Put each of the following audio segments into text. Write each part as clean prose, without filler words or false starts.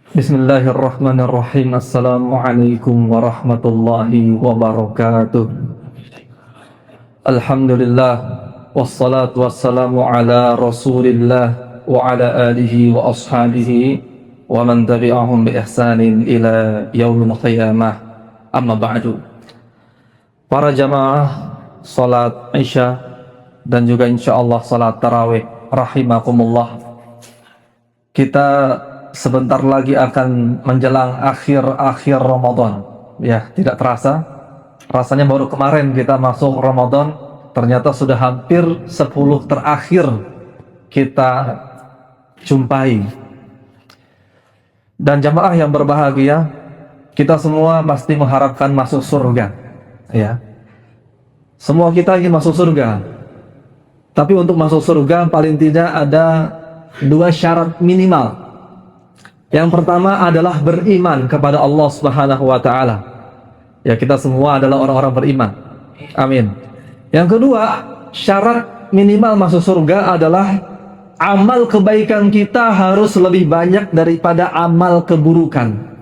Bismillahirrahmanirrahim. Assalamualaikum warahmatullahi wabarakatuh. Alhamdulillah, wassalatu wassalamu ala rasulillah wa ala alihi wa ashabihi wa man tabi'ahum bi ihsanin ila yaumil qiyamah. Amma ba'du. Para jamaah salat Isya dan juga insyaallah salat tarawih rahimakumullah. Kita sebentar lagi akan menjelang akhir Ramadan. Ya, tidak terasa. Rasanya baru kemarin kita masuk Ramadan, ternyata sudah hampir 10 terakhir kita jumpai. Dan jamaah yang berbahagia, kita semua pasti mengharapkan masuk surga. Ya. Semua kita ingin masuk surga. Tapi untuk masuk surga paling tidak ada 2 syarat minimal. Yang pertama adalah beriman kepada Allah Subhanahu wa taala. Ya, kita semua adalah orang-orang beriman. Amin. Yang kedua, syarat minimal masuk surga adalah amal kebaikan kita harus lebih banyak daripada amal keburukan.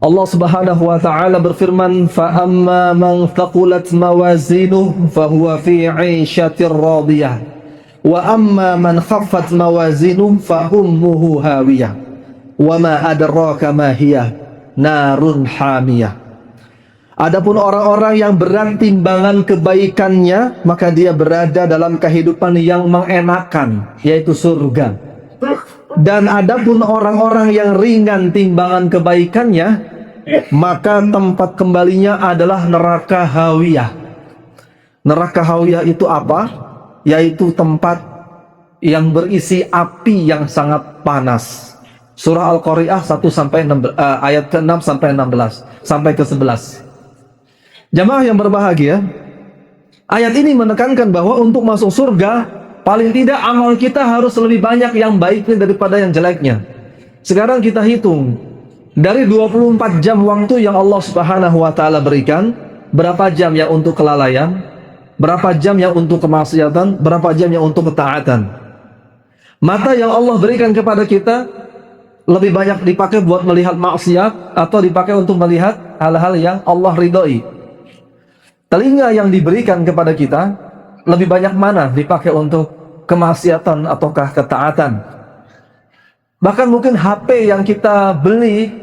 Allah Subhanahu wa taala berfirman, "Fa amma man thaqulat mawazinuhu fa huwa fi 'ishatir radiyah, wa amma man khaffat mawazinuhu fa ummuhu hawiyah." Wa ma adraka ma hiya narun hamiyah. Adapun orang-orang yang berat timbangan kebaikannya, maka dia berada dalam kehidupan yang mengenakan, yaitu surga. Dan adapun orang-orang yang ringan timbangan kebaikannya, maka tempat kembalinya adalah neraka hawiyah. Neraka hawiyah itu apa? Yaitu tempat yang berisi api yang sangat panas. Surah Al-Qari'ah 1 sampai ayat ke-6 sampai 16 sampai ke-11. Jamaah yang berbahagia, ayat ini menekankan bahwa untuk masuk surga paling tidak amal kita harus lebih banyak yang baiknya daripada yang jeleknya. Sekarang kita hitung dari 24 jam waktu yang Allah Subhanahu wa taala berikan, berapa jam yang untuk kelalaian, berapa jam yang untuk kemaksiatan, berapa jam yang untuk ketaatan. Mata yang Allah berikan kepada kita lebih banyak dipakai buat melihat maksiat atau dipakai untuk melihat hal-hal yang Allah ridhoi? Telinga yang diberikan kepada kita lebih banyak mana dipakai untuk kemaksiatan ataukah ketaatan? Bahkan mungkin HP yang kita beli,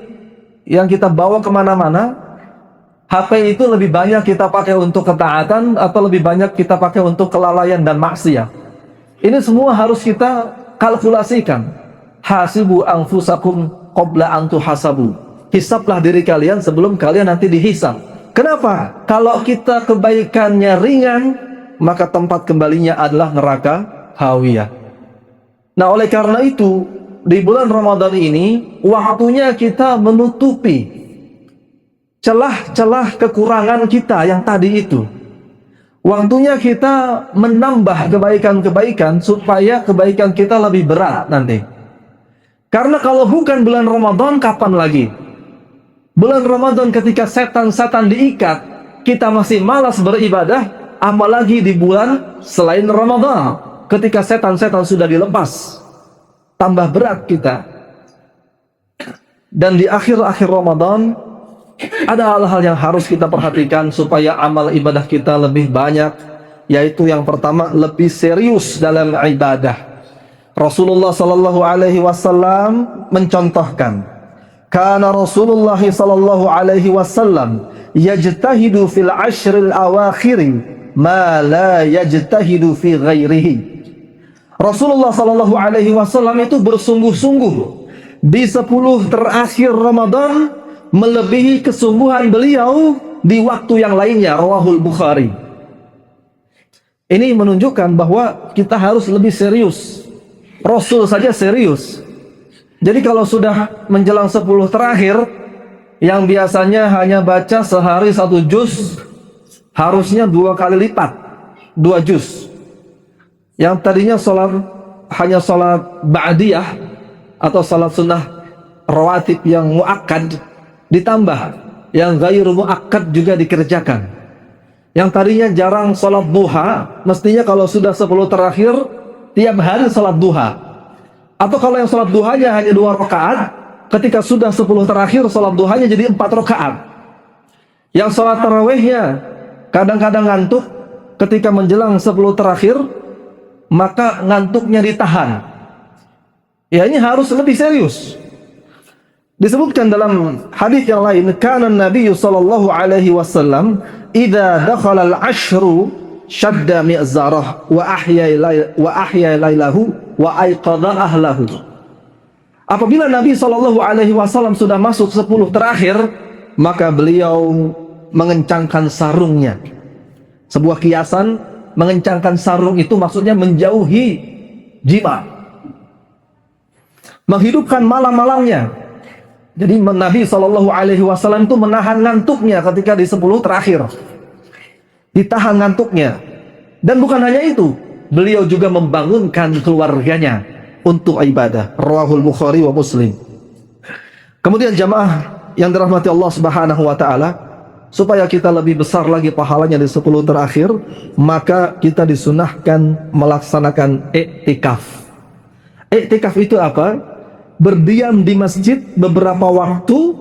yang kita bawa kemana-mana, HP itu lebih banyak kita pakai untuk ketaatan atau lebih banyak kita pakai untuk kelalaian dan maksiat? Ini semua harus kita kalkulasikan. Hasibu anfusakum qabla an tuhasabu. Hisablah diri kalian sebelum kalian nanti dihisab. Kenapa? Kalau kita kebaikannya ringan, maka tempat kembalinya adalah neraka hawiyah. Nah, oleh karena itu, di bulan Ramadan ini waktunya kita menutupi celah-celah kekurangan kita yang tadi itu. Waktunya kita menambah kebaikan-kebaikan supaya kebaikan kita lebih berat nanti. Karena kalau bukan bulan Ramadan, kapan lagi? Bulan Ramadan ketika setan-setan diikat, kita masih malas beribadah, apalagi di bulan selain Ramadan. Ketika setan-setan sudah dilepas, tambah berat kita. Dan di akhir-akhir Ramadan, ada hal-hal yang harus kita perhatikan supaya amal ibadah kita lebih banyak, yaitu yang pertama, lebih serius dalam ibadah. Rasulullah sallallahu alaihi wasallam mencontohkan, kana Rasulullah sallallahu alaihi wasallam yajtahidu fil ashril awakhir ma la yajtahidu fi ghairihi. Rasulullah sallallahu alaihi wasallam itu bersungguh-sungguh di 10 terakhir Ramadan melebihi kesungguhan beliau di waktu yang lainnya. Rawahul Bukhari. Ini menunjukkan bahwa kita harus lebih serius. Rasul saja serius. Jadi kalau sudah menjelang 10 terakhir, yang biasanya hanya baca sehari 1 juz, harusnya 2 kali lipat, 2 juz. Yang tadinya hanya sholat ba'diyah atau sholat sunnah rawatib yang muakkad, ditambah yang ghairu muakkad juga dikerjakan. Yang tadinya jarang sholat duha, mestinya kalau sudah 10 terakhir tiap hari salat duha. Atau kalau yang salat duhanya hanya 2 rakaat, ketika sudah 10 terakhir, sholat duhanya jadi 4 rakaat. Yang sholat tarawihnya kadang-kadang ngantuk, ketika menjelang 10 terakhir, maka ngantuknya ditahan. Ya, ini harus lebih serius. Disebutkan dalam hadis yang lain, kana Nabi sallallahu alaihi wasallam idza dakhala al-ashru shadda mi'zarah wa ahya lailahu wa aiqadha ahlahu. Apabila Nabi sallallahu alaihi wasallam sudah masuk 10 terakhir, maka beliau mengencangkan sarungnya. Sebuah kiasan, mengencangkan sarung itu maksudnya menjauhi jima, menghidupkan malam-malamnya. Jadi Nabi SAW itu menahan ngantuknya ketika di 10 terakhir, ditahan ngantuknya. Dan bukan hanya itu, beliau juga membangunkan keluarganya untuk ibadah. Rawahul Bukhari wa Muslim. Kemudian jamaah yang dirahmati Allah Subhanahu wa taala, supaya kita lebih besar lagi pahalanya di 10 terakhir, maka kita disunahkan melaksanakan iktikaf. Iktikaf itu apa? Berdiam di masjid beberapa waktu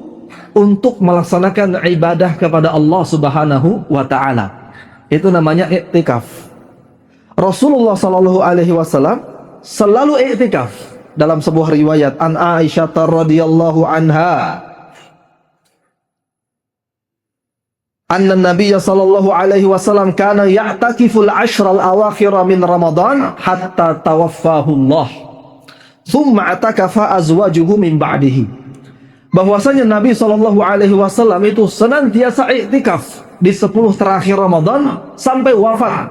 untuk melaksanakan ibadah kepada Allah Subhanahu wa taala. Itu namanya iktikaf. Rasulullah sallallahu alaihi wasallam selalu iktikaf. Dalam sebuah riwayat an Aisyah radhiyallahu anha, anna Nabiy sallallahu alaihi wasallam kana ya'takiful ashral awakhir min Ramadan hatta tawaffahu Allah. Tsumma atakafa azwajuhu min ba'dihi. Bahwasanya Nabi sallallahu alaihi wasallam itu senantiasa iktikaf di 10 terakhir Ramadan sampai wafat.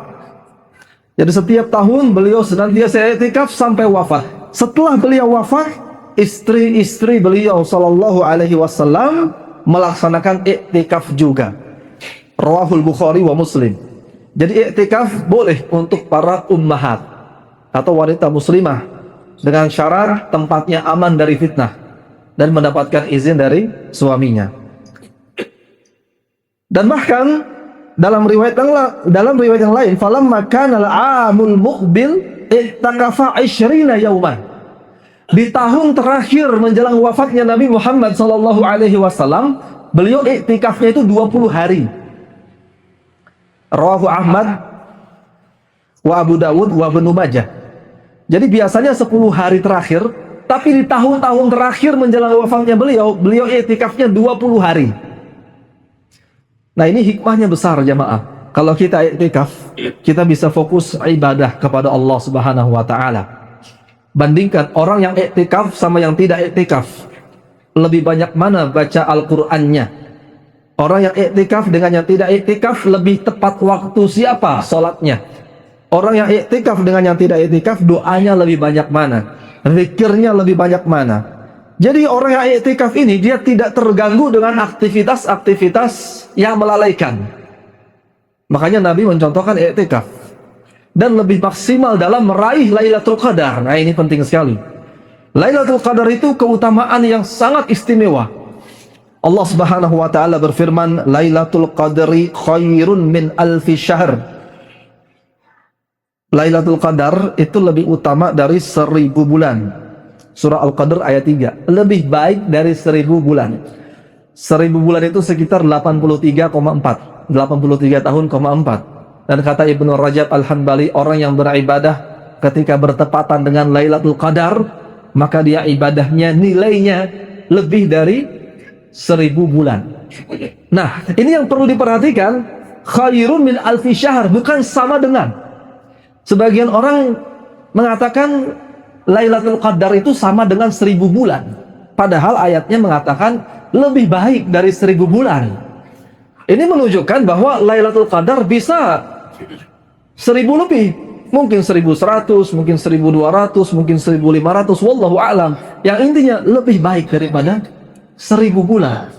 Jadi setiap tahun beliau senantiasa iktikaf sampai wafat. Setelah beliau wafat, istri-istri beliau sallallahu alaihi wasallam melaksanakan iktikaf juga. Rawahul Bukhari wa Muslim. Jadi iktikaf boleh untuk para ummahat atau wanita muslimah dengan syarat tempatnya aman dari fitnah dan mendapatkan izin dari suaminya. Dan bahkan dalam riwayat yang lain, falamma kana al-aamul muqbil ihtakafa 20 yauman. Di tahun terakhir menjelang wafatnya Nabi Muhammad sallallahu alaihi wasallam, beliau iktikafnya itu 20 hari. Rawahu Ahmad wa Abu Dawud wa Ibnu Majah. Jadi biasanya 10 hari terakhir, tapi di tahun-tahun terakhir menjelang wafatnya beliau iktikafnya 20 hari. Nah, ini hikmahnya besar jamaah. Kalau kita iktikaf, kita bisa fokus ibadah kepada Allah Subhanahu wa taala. Bandingkan orang yang iktikaf sama yang tidak iktikaf. Lebih banyak mana baca Al-Qur'annya? Orang yang iktikaf dengan yang tidak iktikaf, lebih tepat waktu siapa salatnya? Orang yang iktikaf dengan yang tidak iktikaf, doanya lebih banyak mana? Zikirnya lebih banyak mana? Jadi orang yang iktikaf ini, dia tidak terganggu dengan aktivitas-aktivitas yang melalaikan. Makanya Nabi mencontohkan iktikaf. Dan lebih maksimal dalam meraih Lailatul Qadar. Nah, ini penting sekali. Lailatul Qadar itu keutamaan yang sangat istimewa. Allah Subhanahu wa taala berfirman, Lailatul Qadri khairun min alfi syahr. Lailatul Qadar itu lebih utama dari 1000 bulan. Surah Al-Qadr ayat 3. Lebih baik dari 1000 bulan. 1000 bulan itu sekitar 83,4. 83 tahun, 4. Dan kata Ibnu Rajab Al-Hanbali, orang yang beribadah ketika bertepatan dengan Lailatul Qadar, maka dia ibadahnya nilainya lebih dari 1000 bulan. Nah, ini yang perlu diperhatikan. Khairun min alfi syahr, bukan sama dengan. Sebagian orang mengatakan Lailatul Qadar itu sama dengan 1000 bulan. Padahal ayatnya mengatakan lebih baik dari 1000 bulan. Ini menunjukkan bahwa Lailatul Qadar bisa 1000 lebih. Mungkin 1100, mungkin 1200, mungkin 1500, wallahu a'lam. Yang intinya lebih baik daripada 1000 bulan.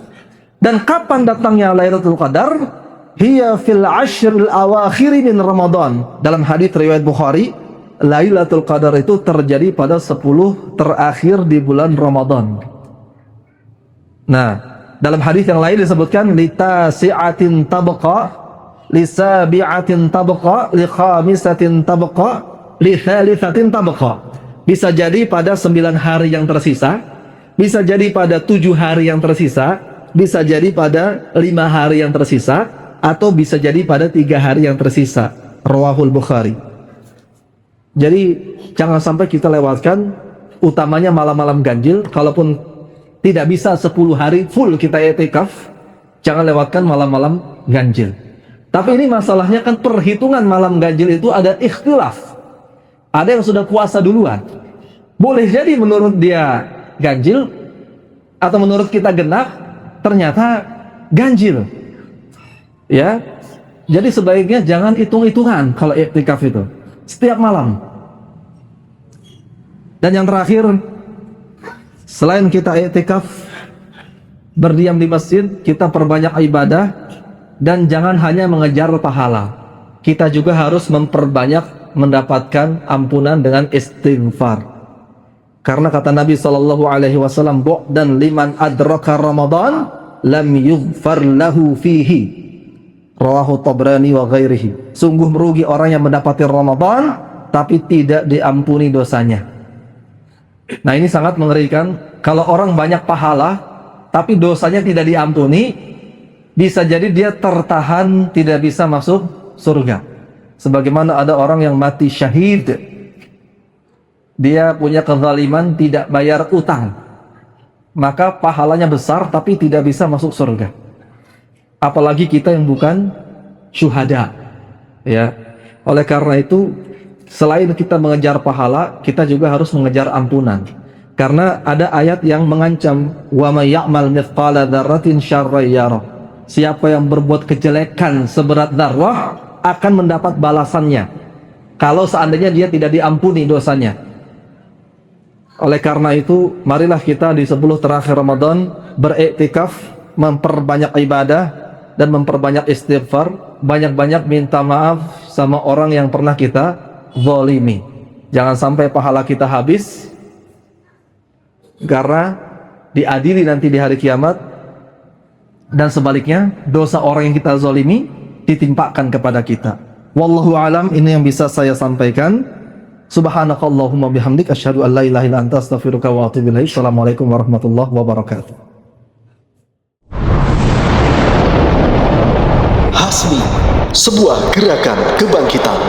Dan kapan datangnya Lailatul Qadar? Hiya fil ashril awakhir min Ramadan. Dalam hadis riwayat Bukhari, Lailatul Qadar itu terjadi pada 10 terakhir di bulan Ramadan. Nah, dalam hadis yang lain disebutkan litasi'atin tabqa, lisabi'atin tabqa, likhamisatin tabqa, lithalithatin tabqa. Bisa jadi pada 9 hari yang tersisa, Bisa jadi pada 7 hari yang tersisa, bisa jadi pada 5 hari yang tersisa, atau bisa jadi pada 3 hari yang tersisa. Rawahul Bukhari. Jadi jangan sampai kita lewatkan, utamanya malam-malam ganjil. Kalaupun tidak bisa 10 hari full kita i'tikaf, jangan lewatkan malam-malam ganjil. Tapi ini masalahnya kan perhitungan malam ganjil itu ada ikhtilaf. Ada yang sudah puasa duluan. Boleh jadi menurut dia ganjil, atau menurut kita genap, ternyata ganjil. Ya, jadi sebaiknya jangan hitung-hitungan kalau i'tikaf itu. Setiap malam. Dan yang terakhir, selain kita i'tikaf, berdiam di masjid, kita perbanyak ibadah, dan jangan hanya mengejar pahala. Kita juga harus memperbanyak mendapatkan ampunan dengan istighfar. Karena kata Nabi SAW, dan liman adraka Ramadan lam yughfar lahu fihi. Rawahu Tabrani wa ghairihi. Sungguh merugi orang yang mendapati Ramadan tapi tidak diampuni dosanya. Nah, ini sangat mengerikan. Kalau orang banyak pahala tapi dosanya tidak diampuni, bisa jadi dia tertahan, tidak bisa masuk surga. Sebagaimana ada orang yang mati syahid, dia punya kezaliman, tidak bayar utang, maka pahalanya besar tapi tidak bisa masuk surga. Apalagi kita yang bukan syuhada, ya. Oleh karena itu, selain kita mengejar pahala, kita juga harus mengejar ampunan. Karena ada ayat yang mengancam, wa may ya'mal mithqala dzarratin syarran yarah. Siapa yang berbuat kejelekan seberat dzarrah akan mendapat balasannya, kalau seandainya dia tidak diampuni dosanya. Oleh karena itu, marilah kita di 10 terakhir Ramadan beriktikaf, memperbanyak ibadah dan memperbanyak istighfar, banyak-banyak minta maaf sama orang yang pernah kita zalimi. Jangan sampai pahala kita habis karena diadili nanti di hari kiamat, dan sebaliknya dosa orang yang kita zalimi ditimpakan kepada kita. Wallahu alam, ini yang bisa saya sampaikan. Subhanakallahumma bihamdik, asyhadu an la ilaha illa anta, astaghfiruka wa atubu ilaik. Assalamualaikum warahmatullahi wabarakatuh. Hasmi, sebuah gerakan kebangkitan.